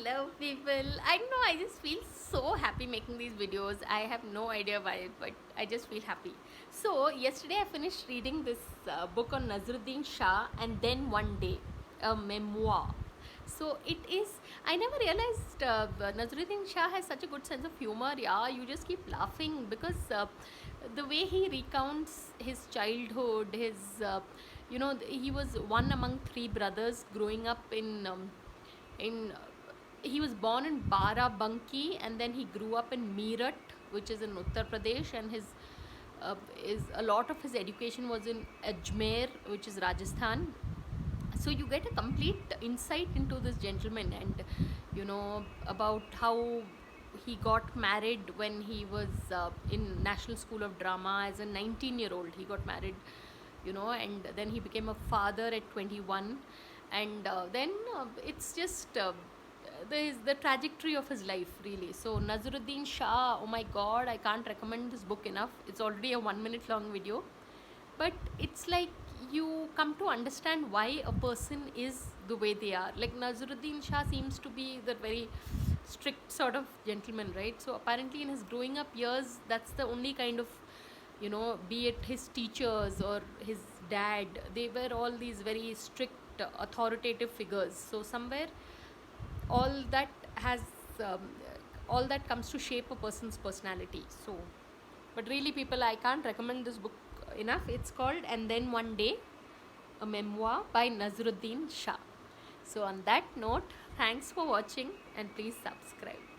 Hello people. I don't know, I just feel so happy making these videos. I have no idea why, but I just feel happy. So, yesterday I finished reading this book on Nazaruddin Shah, and then one day, a memoir. So, it is, I never realized Nazaruddin Shah has such a good sense of humor. Yeah, you just keep laughing because the way he recounts his childhood, he was one among three brothers growing up in he was born in Barabanki, and then he grew up in Meerut, which is in Uttar Pradesh, and his is a lot of his education was in Ajmer, which is Rajasthan. So you get a complete insight into this gentleman, and about how he got married when he was in National School of Drama as a 19-year-old. He got married, and then he became a father at 21, and then it's just the trajectory of his life, really. So Nazaruddin Shah, oh my god, I can't recommend this book enough. It's already a 1 minute long video, but it's like you come to understand why a person is the way they are. Like Nazaruddin Shah seems to be the very strict sort of gentleman, right? So apparently in his growing up years, that's the only kind of, be it his teachers or his dad, they were all these very strict authoritative figures. So somewhere all that has um, all that comes to shape a person's personality. So, but really people, I can't recommend this book enough. It's called And Then One Day, a memoir by Nazaruddin Shah. So on that note, thanks for watching, and please subscribe.